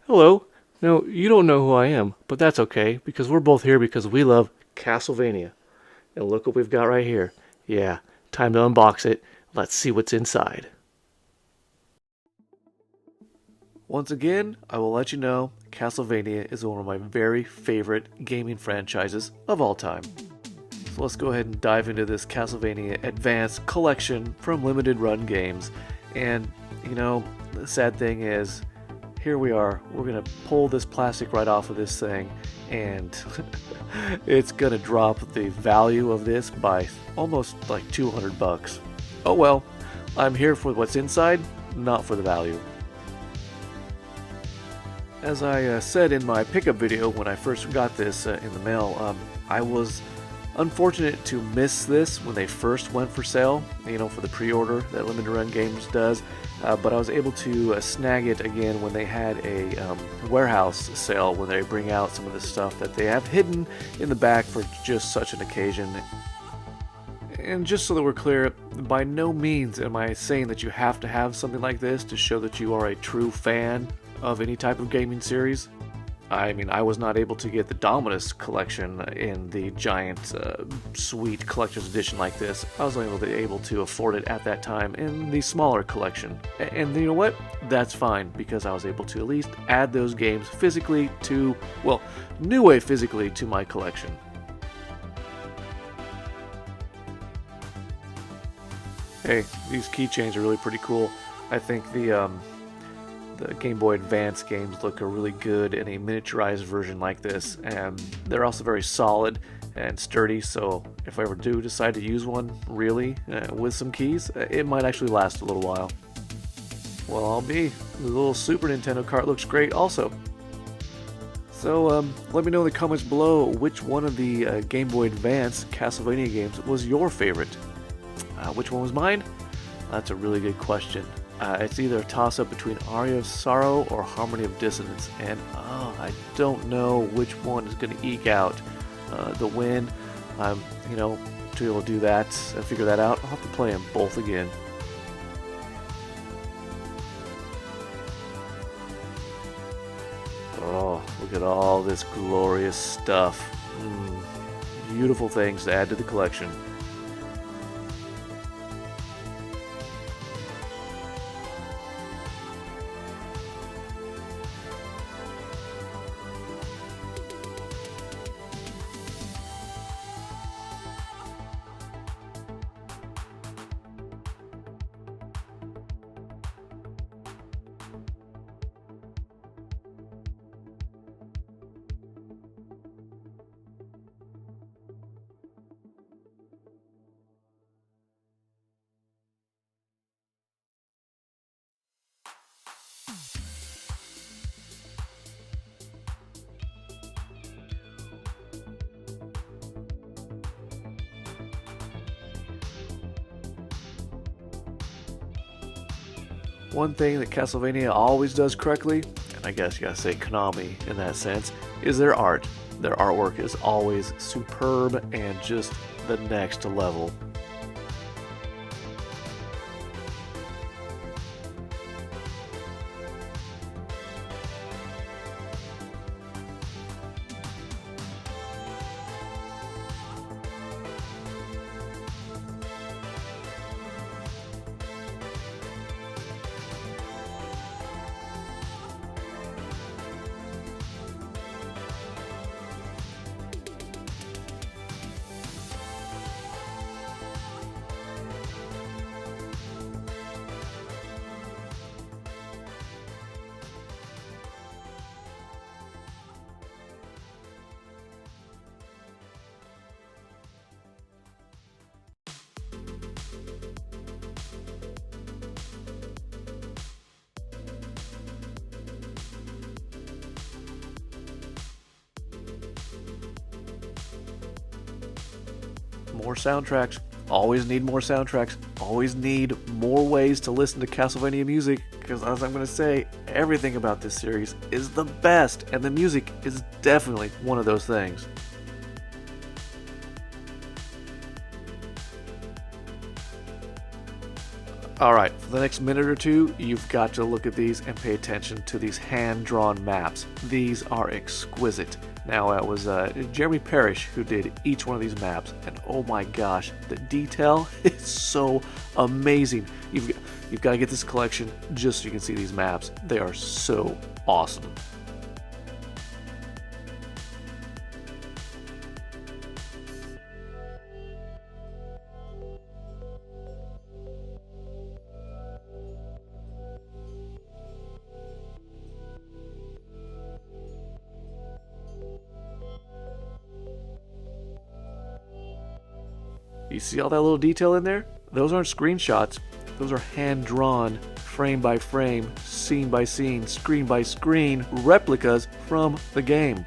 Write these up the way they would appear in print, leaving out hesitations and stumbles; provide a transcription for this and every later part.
Hello. No, you don't know who I am, but that's okay, because we're both here because we love Castlevania. And look what we've got right here. Yeah, time to unbox it. Let's see what's inside. Once again, I will let you know Castlevania is one of my very favorite gaming franchises of all time. So let's go ahead and dive into this Castlevania Advanced Collection from Limited Run Games. And, the sad thing is, here we are. We're going to pull this plastic right off of this thing, and it's going to drop the value of this by almost like $200. Oh well, I'm here for what's inside, not for the value. As I said in my pickup video when I first got this in the mail, I was unfortunate to miss this when they first went for sale, for the pre-order that Limited Run Games does, but I was able to snag it again when they had a warehouse sale, when they bring out some of the stuff that they have hidden in the back for just such an occasion. And just so that we're clear, by no means am I saying that you have to have something like this to show that you are a true fan of any type of gaming series. I mean, I was not able to get the Dominus collection in the giant, sweet collector's edition like this. I was only able to afford it at that time in the smaller collection. And you know what? That's fine, because I was able to at least add those games physically to, new way physically to my collection. Hey, these keychains are really pretty cool. I think the Game Boy Advance games look really good in a miniaturized version like this, and they're also very solid and sturdy, so if I ever do decide to use one, really, with some keys, it might actually last a little while. Well, I'll be. The little Super Nintendo cart looks great also. So, let me know in the comments below which one of the Game Boy Advance Castlevania games was your favorite. Which one was mine? That's a really good question. It's either a toss-up between Aria of Sorrow or Harmony of Dissonance, and I don't know which one is going to eke out the win. To be able to do that and figure that out, I'll have to play them both again. Oh, look at all this glorious stuff. Beautiful things to add to the collection. One thing that Castlevania always does correctly, and I guess you gotta say Konami in that sense, is their art. Their artwork is always superb and just the next level. More soundtracks. Always need more soundtracks. Always need more ways to listen to Castlevania music, because as I'm going to say, everything about this series is the best, and the music is definitely one of those things. Alright, for the next minute or two, you've got to look at these and pay attention to these hand-drawn maps. These are exquisite. Now, it was Jeremy Parrish who did each one of these maps, and oh my gosh, the detail is so amazing. You've got to get this collection just so you can see these maps. They are so awesome. You see all that little detail in there? Those aren't screenshots. Those are hand-drawn, frame by frame, scene by scene, screen by screen replicas from the game.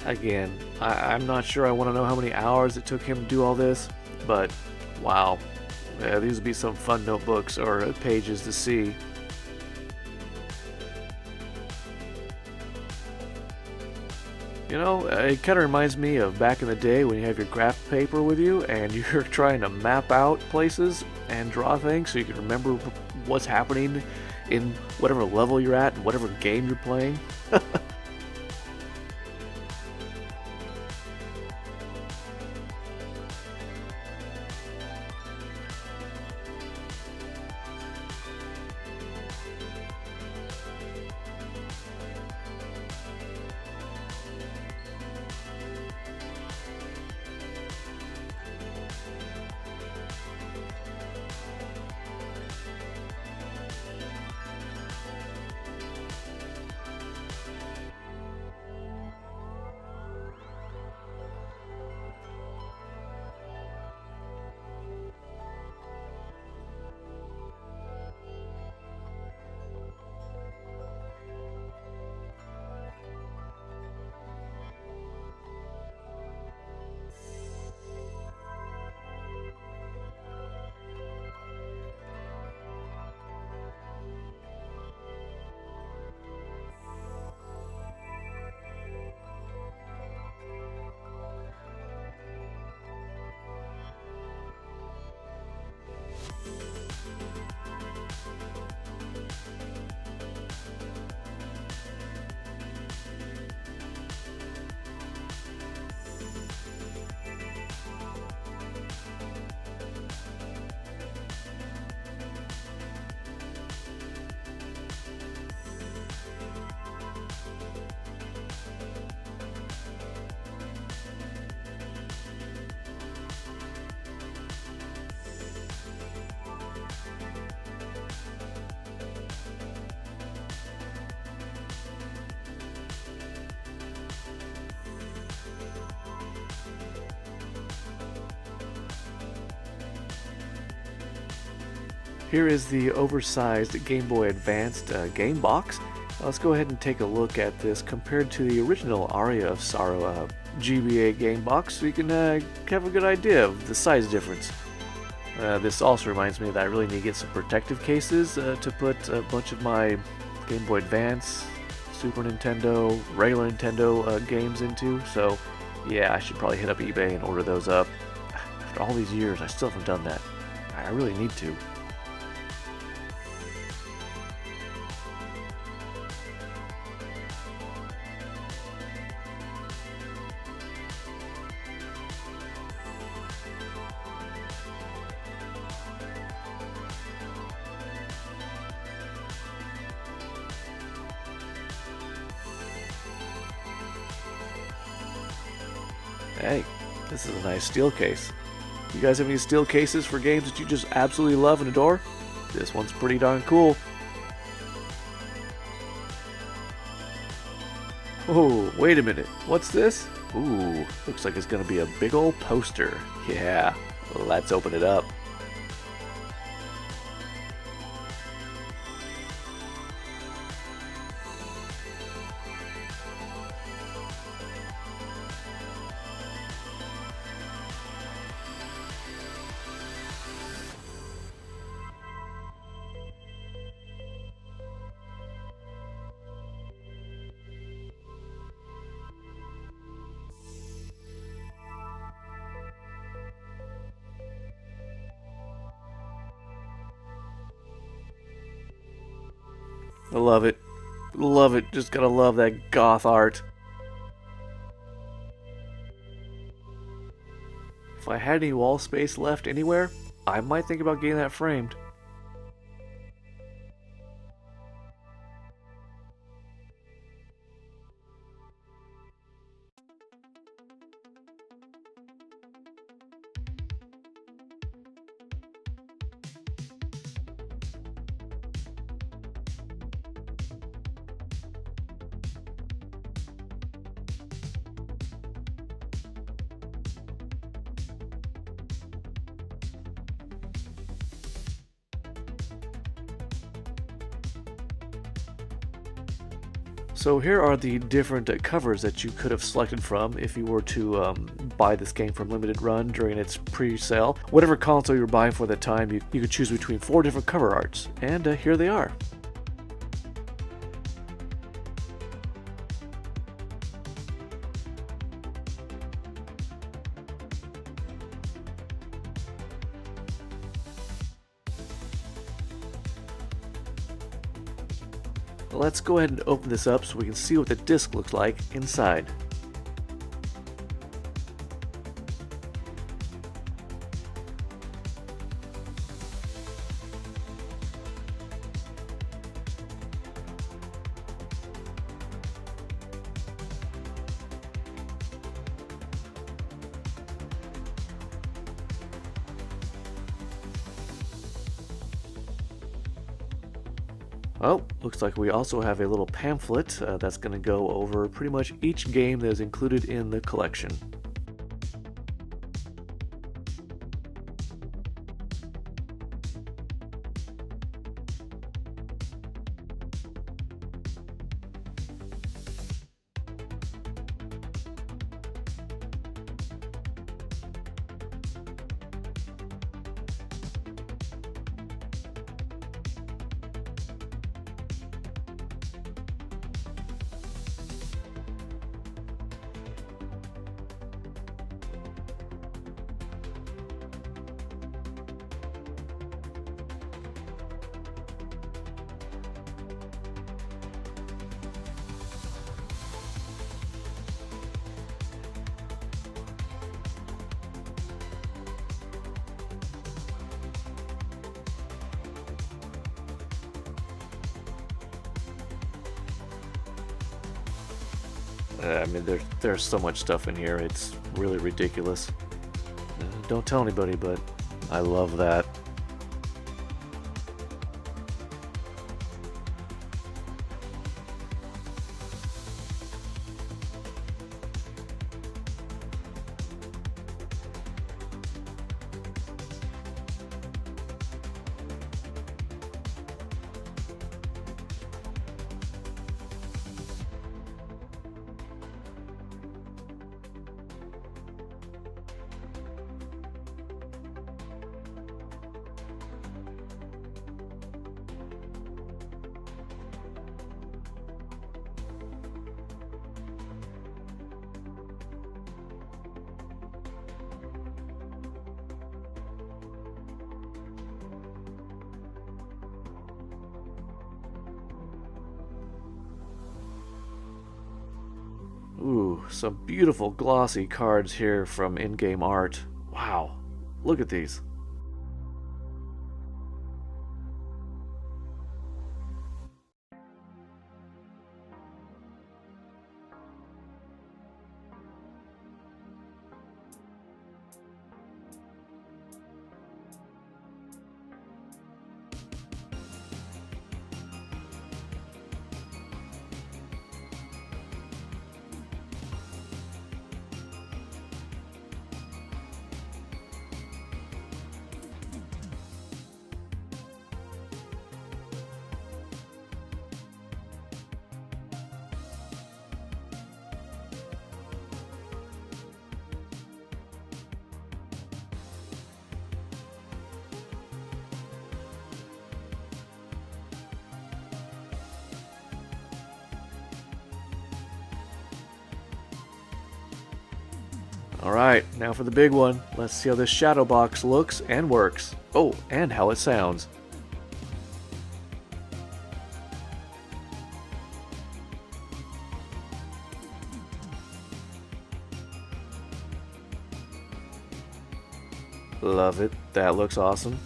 Again, I'm not sure I want to know how many hours it took him to do all this, but wow. Yeah, these would be some fun notebooks or pages to see. You know, it kind of reminds me of back in the day when you have your graph paper with you and you're trying to map out places and draw things so you can remember what's happening in whatever level you're at and whatever game you're playing. Here is the oversized Game Boy Advanced game box. Let's go ahead and take a look at this compared to the original Aria of Sorrow GBA game box so you can have a good idea of the size difference. This also reminds me that I really need to get some protective cases to put a bunch of my Game Boy Advance, Super Nintendo, regular Nintendo games into, so yeah, I should probably hit up eBay and order those up. After all these years, I still haven't done that. I really need to. Hey, this is a nice steel case. You guys have any steel cases for games that you just absolutely love and adore? This one's pretty darn cool. Oh, wait a minute. What's this? Ooh, looks like it's gonna be a big old poster. Yeah, let's open it up. I love it. Love it. Just gotta love that goth art. If I had any wall space left anywhere, I might think about getting that framed. So here are the different covers that you could have selected from if you were to buy this game from Limited Run during its pre-sale. Whatever console you were buying for the time, you could choose between 4 different cover arts, and here they are. Let's go ahead and open this up so we can see what the disc looks like inside. Well, looks like we also have a little pamphlet that's going to go over pretty much each game that is included in the collection. I mean, there's so much stuff in here, it's really ridiculous. Don't tell anybody, but I love that. Ooh, some beautiful glossy cards here from in-game art. Wow, look at these. Alright, now for the big one. Let's see how this shadow box looks and works. Oh, and how it sounds. Love it. That looks awesome.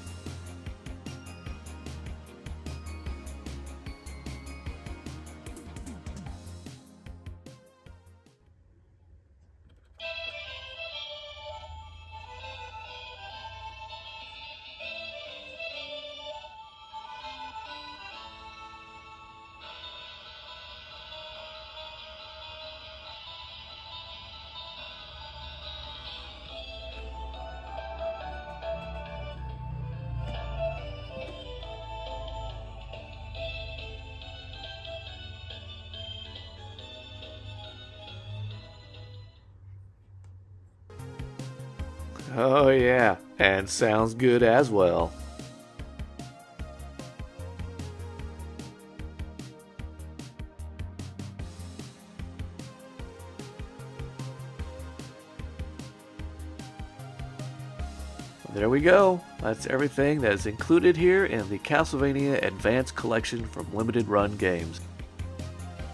Oh yeah, and sounds good as well. There we go. That's everything that is included here in the Castlevania Advance Collection from Limited Run Games.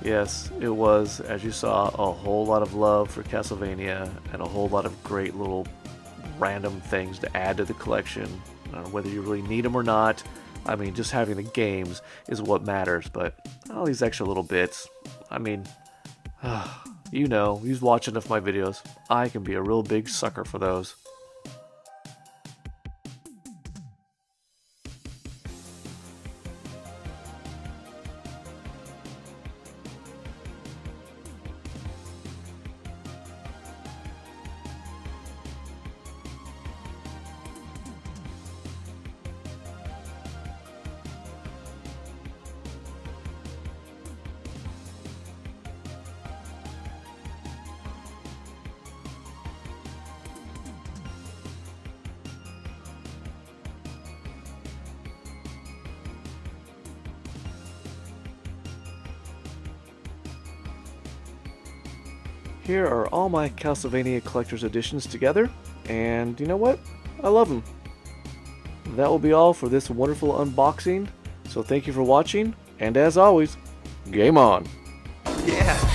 Yes, it was, as you saw, a whole lot of love for Castlevania and a whole lot of great little random things to add to the collection. Whether you really need them or not, I mean, just having the games is what matters, but all these extra little bits, I mean, you know, you've watched enough of my videos. I can be a real big sucker for those. Here are all my Castlevania Collector's Editions together, and you know what? I love them. That will be all for this wonderful unboxing, so thank you for watching, and as always, game on! Yeah!